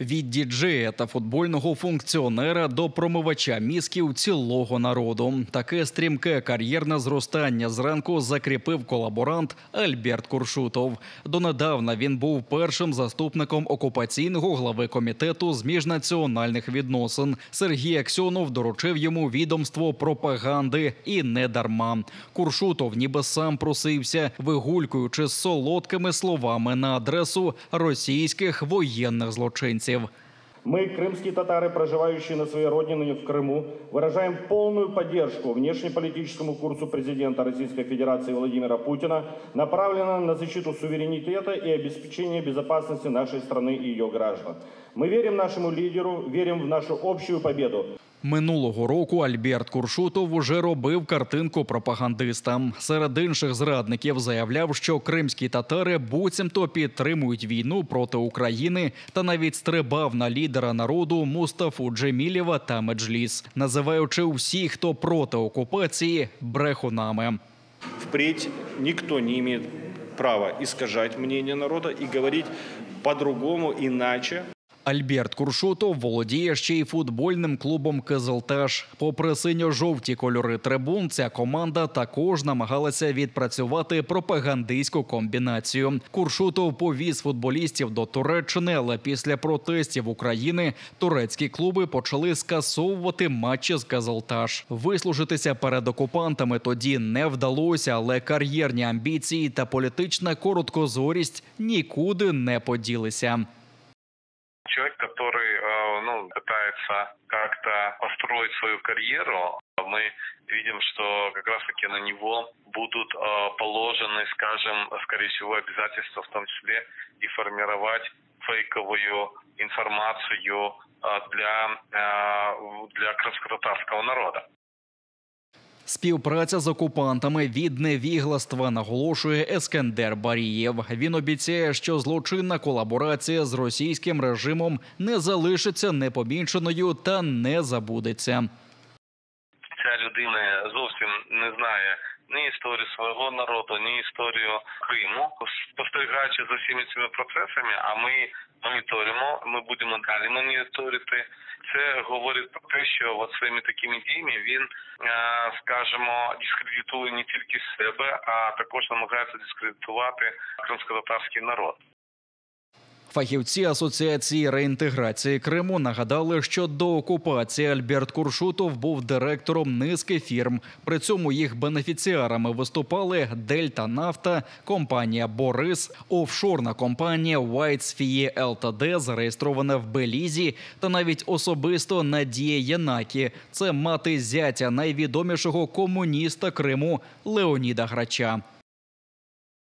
Від діджея та футбольного функціонера до промивача мізків цілого народу. Таке стрімке кар'єрне зростання зранку закріпив колаборант Альберт Куршутов. Донедавна він був першим заступником окупаційного глави комітету з міжнаціональних відносин. Сергій Аксьонов доручив йому відомство пропаганди. І не дарма. Куршутов ніби сам просився, вигулькуючи з солодкими словами на адресу російських воєнних злочинців. Мы, крымские татары, проживающие на своей родине в Крыму, выражаем полную поддержку внешнеполитическому курсу президента Российской Федерации Владимира Путина, направленному на защиту суверенитета и обеспечение безопасности нашей страны и ее граждан. Мы верим нашему лидеру, верим в нашу общую победу. Минулого року Альберт Куршутов уже робив картинку пропагандистам. Серед інших зрадників заявляв, що кримські татари буцімто підтримують війну проти України та навіть стрибав на лідера народу Мустафу Джемілєва та Меджліс, називаючи всіх, хто проти окупації, брехунами. Впредь никто не имеет права искажать мнение народа и говорить по-другому, иначе. Альберт Куршутов володіє ще й футбольним клубом «Кизилташ». Попри синьо-жовті кольори трибун, ця команда також намагалася відпрацювати пропагандистську комбінацію. Куршутов повіз футболістів до Туреччини, але після протестів України турецькі клуби почали скасовувати матчі з «Кизилташ». Вислужитися перед окупантами тоді не вдалося, але кар'єрні амбіції та політична короткозорість нікуди не поділися. Человек, который пытается как-то построить свою карьеру, мы видим, что как раз-таки на него будут положены, скажем, скорее всего, обязательства, в том числе и формировать фейковую информацию для крымско-татарского народа. Співпраця з окупантами від невігластва, наголошує Ескендер Барієв. Він обіцяє, що злочинна колаборація з російським режимом не залишиться непоміченою та не забудеться. Ця людина зовсім не знає ні історію свого народу, ні історію Криму. Спостерігаючи за всіми цими процесами, а ми моніторимо, ми будемо далі моніторити. Це говорить про те, що от своїми такими діями він, скажімо, дискредитує не тільки себе, а також намагається дискредитувати кримсько-татарський народ. Фахівці Асоціації реінтеграції Криму нагадали, що до окупації Альберт Куршутов був директором низки фірм. При цьому їх бенефіціарами виступали Дельта Нафта, компанія Борис, офшорна компанія Whites FIE Ltd, зареєстрована в Белізі, та навіть особисто Надія Янакі. Це мати зятя найвідомішого комуніста Криму Леоніда Грача.